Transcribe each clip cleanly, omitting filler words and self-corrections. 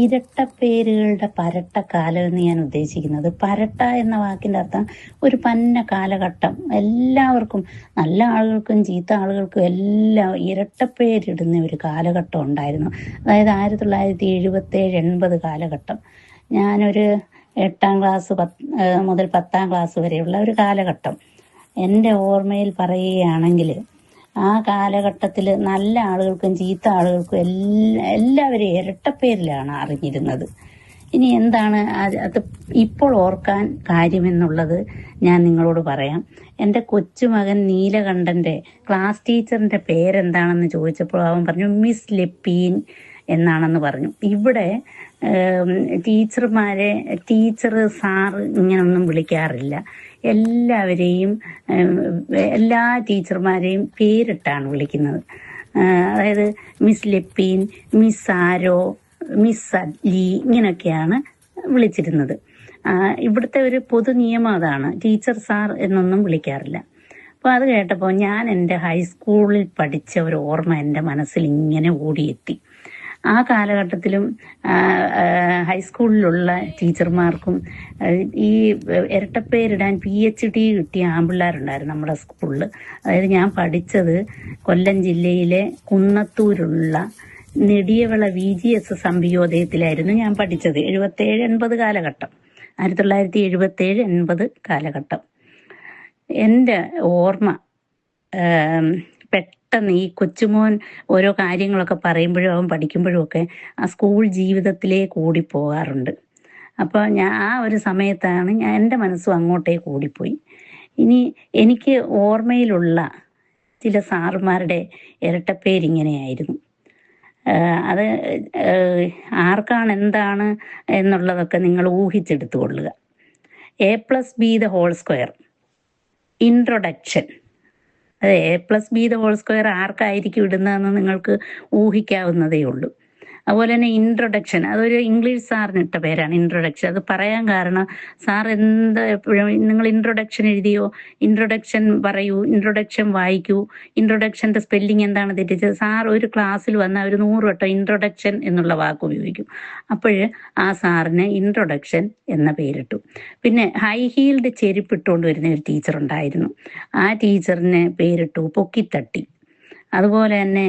ഇരട്ടപ്പേരുകളുടെ പരട്ടക്കാലം എന്ന് ഞാൻ ഉദ്ദേശിക്കുന്നത്. പരട്ട എന്ന വാക്കിൻ്റെ അർത്ഥം ഒരു പന്ന കാലഘട്ടം. എല്ലാവർക്കും, നല്ല ആളുകൾക്കും ചീത്ത ആളുകൾക്കും എല്ലാം ഇരട്ടപ്പേരിടുന്ന ഒരു കാലഘട്ടം ഉണ്ടായിരുന്നു. അതായത് 1977-80 കാലഘട്ടം. ഞാനൊരു 8ാം ക്ലാസ് മുതൽ 10ാം ക്ലാസ് വരെയുള്ള ഒരു കാലഘട്ടം എൻ്റെ ഓർമ്മയിൽ പറയുകയാണെങ്കിൽ, ആ കാലഘട്ടത്തിൽ നല്ല ആളുകൾക്കും ചീത്ത ആളുകൾക്കും എല്ലാവരും ഇരട്ടപ്പേരിലാണ് അറിഞ്ഞിരുന്നത്. ഇനി എന്താണ് അത് ഇപ്പോൾ ഓർക്കാൻ കാര്യമെന്നുള്ളത് ഞാൻ നിങ്ങളോട് പറയാം. എൻ്റെ കൊച്ചുമകൻ നീലകണ്ഠൻ്റെ ക്ലാസ് ടീച്ചറിൻ്റെ പേരെന്താണെന്ന് ചോദിച്ചപ്പോൾ അവൻ പറഞ്ഞു മിസ് ലെപ്പീൻ എന്നാണെന്ന് പറഞ്ഞു. ഇവിടെ ടീച്ചർമാരെ ടീച്ചർ, സാറ് ഇങ്ങനൊന്നും വിളിക്കാറില്ല. എല്ലാവരെയും, എല്ലാ ടീച്ചർമാരെയും പേരിട്ടാണ് വിളിക്കുന്നത്. അതായത് മിസ് ലെപ്പീൻ, മിസ് ആരോ, മിസ് അലി ഇങ്ങനെയൊക്കെയാണ് വിളിച്ചിരുന്നത്. ഇവിടുത്തെ ഒരു പൊതു നിയമം അതാണ്, ടീച്ചർ സാർ എന്നൊന്നും വിളിക്കാറില്ല. അപ്പോൾ അത് കേട്ടപ്പോൾ ഞാൻ എൻ്റെ ഹൈസ്കൂളിൽ പഠിച്ച ഒരു ഓർമ്മ എൻ്റെ മനസ്സിൽ ഇങ്ങനെ ഓടിയെത്തി. ആ കാലഘട്ടത്തിലും ഹൈസ്കൂളിലുള്ള ടീച്ചർമാർക്കും ഈ ഇരട്ടപ്പേരിടാൻ PhD കിട്ടിയ ആൺപിള്ളേരുണ്ടായിരുന്നു നമ്മുടെ സ്കൂളിൽ. അതായത് ഞാൻ പഠിച്ചത് കൊല്ലം ജില്ലയിലെ കുന്നത്തൂരുള്ള നെടിയവിള VGS സംഭിയോദയത്തിലായിരുന്നു ഞാൻ പഠിച്ചത്. 77-80 കാലഘട്ടം, 1977-80 കാലഘട്ടം. എൻ്റെ ഓർമ്മ പെട്ടെന്ന് ഈ കൊച്ചുമോൻ ഓരോ കാര്യങ്ങളൊക്കെ പറയുമ്പോഴും അവൻ പഠിക്കുമ്പോഴും ഒക്കെ ആ സ്കൂൾ ജീവിതത്തിലേക്ക് ഓടിപ്പോകാറുണ്ട്. അപ്പോൾ ആ ഒരു സമയത്താണ് എൻ്റെ മനസ്സും അങ്ങോട്ടേക്ക് ഓടിപ്പോയി. ഇനി എനിക്ക് ഓർമ്മയിലുള്ള ചില സാറുമാരുടെ ഇരട്ടപ്പേരിങ്ങനെയായിരുന്നു. അത് ആർക്കാണ് എന്താണ് എന്നുള്ളതൊക്കെ നിങ്ങൾ ഊഹിച്ചെടുത്തുകൊള്ളുക. A+B² introduction. അതെ, A+B² ആർക്കായിരിക്കും ഇടുന്നതെന്ന് നിങ്ങൾക്ക് ഊഹിക്കാവുന്നതേ ഉള്ളൂ. അതുപോലെ തന്നെ ഇൻട്രൊഡക്ഷൻ, അതൊരു ഇംഗ്ലീഷ് സാറിനിട്ട പേരാണ് ഇൻട്രൊഡക്ഷൻ. അത് പറയാൻ കാരണം, സാർ എപ്പോഴും നിങ്ങൾ ഇൻട്രൊഡക്ഷൻ എഴുതിയോ, ഇൻട്രൊഡക്ഷൻ പറയൂ, ഇൻട്രൊഡക്ഷൻ വായിക്കൂ, ഇൻട്രൊഡക്ഷൻ്റെ സ്പെല്ലിംഗ് എന്താണ് തെറ്റിച്ചത്. സാർ ഒരു ക്ലാസ്സിൽ വന്നാൽ ഒരു 100 വട്ടം ഇൻട്രൊഡക്ഷൻ എന്നുള്ള വാക്ക് ഉപയോഗിക്കും. അപ്പോൾ ആ സാറിന് ഇൻട്രൊഡക്ഷൻ എന്ന പേരിട്ടു. പിന്നെ ഹൈ ഹീൽഡ് ചെരുപ്പിട്ടുകൊണ്ട് വരുന്ന ഒരു ടീച്ചർ ഉണ്ടായിരുന്നു. ആ ടീച്ചറിന് പേരിട്ടു പൊക്കിത്തട്ടി. അതുപോലെ തന്നെ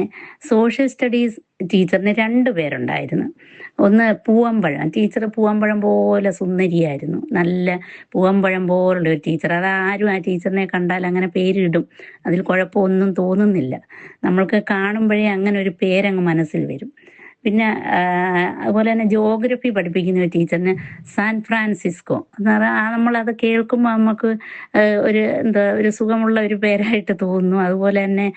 സോഷ്യൽ സ്റ്റഡീസ് ടീച്ചറിന് 2 പേരുണ്ടായിരുന്നു. ഒന്ന് പൂവമ്പഴം ടീച്ചർ. പൂവമ്പഴം പോലെ സുന്ദരിയായിരുന്നു, നല്ല പൂവമ്പഴം പോലുള്ള ഒരു ടീച്ചർ. അതാരും ആ ടീച്ചറിനെ കണ്ടാൽ അങ്ങനെ പേരിടും, അതിൽ കുഴപ്പമൊന്നും തോന്നുന്നില്ല. നമ്മൾക്ക് കാണുമ്പോഴേ അങ്ങനെ ഒരു പേരങ്ങ് മനസ്സിൽ വരും. പിന്നെ അതുപോലെ തന്നെ ജോഗ്രഫി പഠിപ്പിക്കുന്ന ഒരു ടീച്ചറിന് സാൻ ഫ്രാൻസിസ്കോ എന്ന് പറഞ്ഞാൽ നമ്മളത് കേൾക്കുമ്പോൾ നമുക്ക് ഒരു സുഖമുള്ള ഒരു പേരായിട്ട് തോന്നുന്നു. അതുപോലെ തന്നെ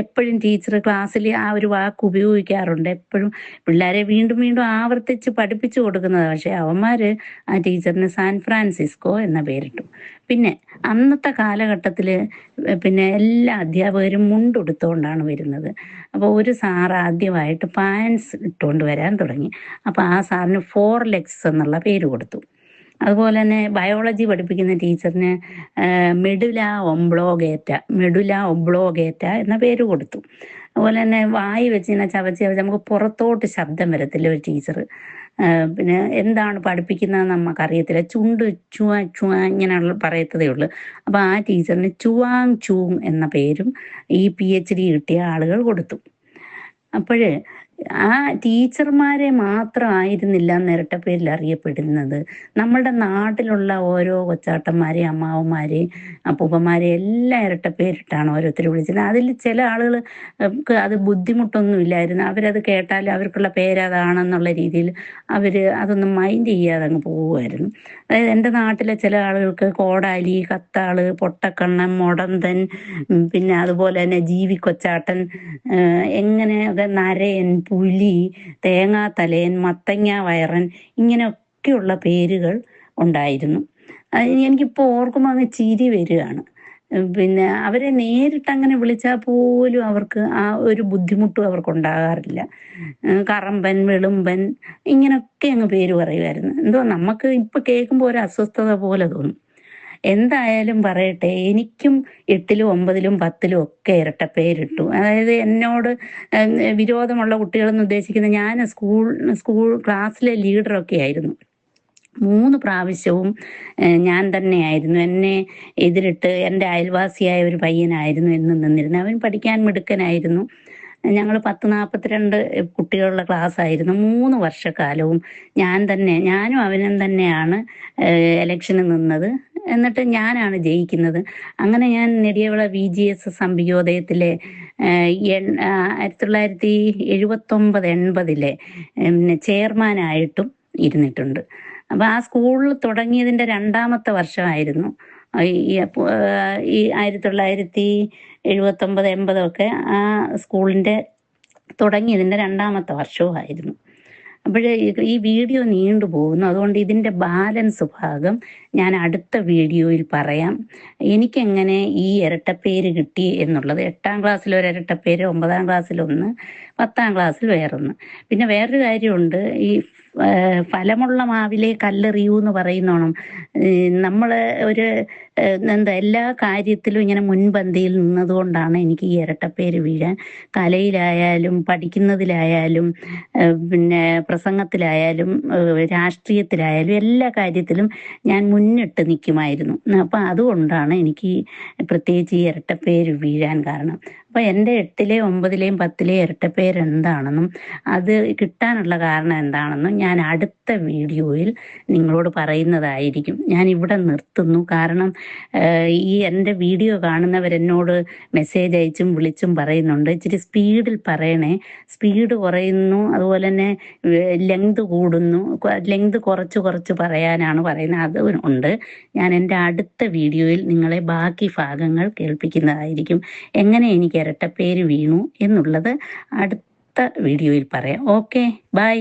എപ്പോഴും ടീച്ചർ ക്ലാസ്സിൽ ആ ഒരു വാക്ക് ഉപയോഗിക്കാറുണ്ട്. എപ്പോഴും പിള്ളേരെ വീണ്ടും വീണ്ടും ആവർത്തിച്ച് പഠിപ്പിച്ചു കൊടുക്കുന്നതാണ്. പക്ഷെ അവന്മാർ ആ ടീച്ചറിന് സാൻ ഫ്രാൻസിസ്കോ എന്ന പേരിട്ടു. പിന്നെ അന്നത്തെ കാലഘട്ടത്തിൽ പിന്നെ എല്ലാ അധ്യാപകരും മുണ്ടുടുത്തുകൊണ്ടാണ് വരുന്നത്. അപ്പോൾ ഒരു സാർ ആദ്യമായിട്ട് പാൻസ് ഇട്ടുകൊണ്ട് വരാൻ തുടങ്ങി. അപ്പോൾ ആ സാറിന് 4 legs എന്നുള്ള പേര് കൊടുത്തു. അതുപോലെ തന്നെ ബയോളജി പഠിപ്പിക്കുന്ന ടീച്ചറിന് മെഡുല ഒബ്ലോഗേറ്റ എന്ന പേര് കൊടുത്തു. അതുപോലെ തന്നെ വായി വെച്ച് ഇങ്ങനെ ചവച്ച് നമുക്ക് പുറത്തോട്ട് ശബ്ദം വരത്തില്ല ഒരു ടീച്ചർ. പിന്നെ എന്താണ് പഠിപ്പിക്കുന്നതെന്ന് നമുക്കറിയത്തില്ല, ചുണ്ട് ചുവ ഇങ്ങനെയുള്ള പറയത്തതേ ഉള്ളൂ. അപ്പോൾ ആ ടീച്ചറിന് ചുവാങ് ചൂങ് എന്ന പേരും ഈ PhD കിട്ടിയ ആളുകൾ കൊടുത്തു. അപ്പോൾ ആ ടീച്ചർമാരെ മാത്രമായിരുന്നില്ല ഇരട്ടപ്പേരിൽ അറിയപ്പെടുന്നത്. നമ്മളുടെ നാട്ടിലുള്ള ഓരോ കൊച്ചാട്ടന്മാരെയും അമ്മാവന്മാരെയും അപ്പൂപ്പന്മാരെയും എല്ലാം ഇരട്ടപ്പേരിട്ടാണ് ഓരോരുത്തർ വിളിച്ചത്. അതിൽ ചില ആളുകൾ അത് ബുദ്ധിമുട്ടൊന്നുമില്ലായിരുന്നു. അവരത് കേട്ടാൽ അവർക്കുള്ള പേരതാണെന്നുള്ള രീതിയിൽ അതൊന്നും മൈൻഡ് ചെയ്യാതെ അങ്ങ് പോവുമായിരുന്നു. അതായത് എൻ്റെ നാട്ടിലെ ചില ആളുകൾക്ക് കോടാലി, കത്താള്, പൊട്ടക്കണ്ണൻ, മൊടന്തൻ, പിന്നെ അതുപോലെ തന്നെ ജീവിക്കൊച്ചാട്ടൻ, എങ്ങനെ നരയൻ, പുലി, തേങ്ങാത്തലയൻ, മത്തങ്ങ വയറൻ, ഇങ്ങനെയൊക്കെയുള്ള പേരുകൾ ഉണ്ടായിരുന്നു. എനിക്കിപ്പോൾ ഓർക്കുമ്പോൾ അങ്ങ് ചിരി വരികയാണ്. പിന്നെ അവരെ നേരിട്ട് അങ്ങനെ വിളിച്ചാൽ പോലും അവർക്ക് ആ ഒരു ബുദ്ധിമുട്ടും അവർക്കുണ്ടാകാറില്ല. കറമ്പൻ, വെളുമ്പൻ ഇങ്ങനെയൊക്കെ അങ്ങ് പേര് പറയുമായിരുന്നു. എന്തോ നമുക്ക് ഇപ്പം കേൾക്കുമ്പോൾ ഒരു അസ്വസ്ഥത പോലെ തോന്നും. എന്തായാലും പറയട്ടെ, എനിക്കും 8ലും 9ലും 10ലും ഒക്കെ ഇരട്ടപ്പേരിട്ടു. അതായത് എന്നോട് വിരോധമുള്ള കുട്ടികളെന്ന് ഉദ്ദേശിക്കുന്നത്, ഞാൻ സ്കൂൾ ക്ലാസ്സിലെ ലീഡറൊക്കെ ആയിരുന്നു. 3 പ്രാവശ്യവും ഞാൻ തന്നെയായിരുന്നു. എന്നെ എതിരിട്ട് എൻ്റെ അയൽവാസിയായ ഒരു പയ്യനായിരുന്നു എന്നും നിന്നിരുന്നത്. അവൻ പഠിക്കാൻ മിടുക്കനായിരുന്നു. ഞങ്ങൾ 10, 42 കുട്ടികളുള്ള ക്ലാസ്സായിരുന്നു. 3 വർഷക്കാലവും ഞാനും അവനും തന്നെയാണ് ഇലക്ഷന് നിന്നത്. എന്നിട്ട് ഞാനാണ് ജയിക്കുന്നത്. അങ്ങനെ ഞാൻ നെടിയവിള VGS അംബികോദയത്തിലെ 1979, 80ലെ ചെയർമാനായിട്ടും ഇരുന്നിട്ടുണ്ട്. അപ്പൊ ആ സ്കൂളിൽ തുടങ്ങിയതിന്റെ 2ാമത്തെ വർഷമായിരുന്നു ഈ 1979, 80 ഒക്കെ ആ സ്കൂളിന്റെ തുടങ്ങിയതിന്റെ 2ാമത്തെ വർഷവുമായിരുന്നു. അപ്പോഴേ ഈ വീഡിയോ നീണ്ടു പോകുന്നു. അതുകൊണ്ട് ഇതിന്റെ ബാലൻസ് ഭാഗം ഞാൻ അടുത്ത വീഡിയോയിൽ പറയാം. എനിക്കെങ്ങനെ ഈ ഇരട്ടപ്പേര് കിട്ടി എന്നുള്ളത്. 8ാം ക്ലാസ്സിൽ ഒരു ഇരട്ടപ്പേര്, 9ാം ക്ലാസ്സിൽ ഒന്ന്, 10ാം ക്ലാസ്സിൽ വേറൊന്ന്. പിന്നെ വേറൊരു കാര്യമുണ്ട്, ഈ ഫലമുള്ള മാവിലെ കല്ലെറിയൂ എന്ന് പറയുന്നോണം നമ്മൾ ഒരു എല്ലാ കാര്യത്തിലും ഇങ്ങനെ മുൻപന്തിയിൽ നിന്നതുകൊണ്ടാണ് എനിക്ക് ഈ ഇരട്ടപ്പേര് വീഴാൻ. കലയിലായാലും പഠിക്കുന്നതിലായാലും പിന്നെ പ്രസംഗത്തിലായാലും രാഷ്ട്രീയത്തിലായാലും എല്ലാ കാര്യത്തിലും ഞാൻ മുന്നിട്ട് നിൽക്കുമായിരുന്നു. അപ്പം അതുകൊണ്ടാണ് എനിക്ക് പ്രത്യേകിച്ച് ഈ ഇരട്ടപ്പേര് വീഴാൻ കാരണം. അപ്പം എൻ്റെ 8ലെയും 9ലെയും 10ലെയും ഇരട്ടപ്പേര് എന്താണെന്നും അത് കിട്ടാനുള്ള കാരണം എന്താണെന്നും ഞാൻ അടുത്ത വീഡിയോയിൽ നിങ്ങളോട് പറയുന്നതായിരിക്കും. ഞാൻ ഇവിടെ നിർത്തുന്നു. കാരണം ഈ എൻ്റെ വീഡിയോ കാണുന്നവരെന്നോട് മെസ്സേജ് അയച്ചും വിളിച്ചും പറയുന്നുണ്ട്, ഇച്ചിരി സ്പീഡിൽ പറയണേ, സ്പീഡ് കുറയുന്നു, അതുപോലെ തന്നെ ലെങ്ത് കൂടുന്നു, ലെങ്ത് കുറച്ച് പറയാനാണ് പറയുന്നത്. അത് ഉണ്ട്. ഞാൻ എൻ്റെ അടുത്ത വീഡിയോയിൽ നിങ്ങളെ ബാക്കി ഭാഗങ്ങൾ കേൾപ്പിക്കുന്നതായിരിക്കും. എങ്ങനെ എനിക്ക് ഇരട്ടപ്പേര് വീണു എന്നുള്ളത് അടുത്ത വീഡിയോയിൽ പറയാം. Okay, by.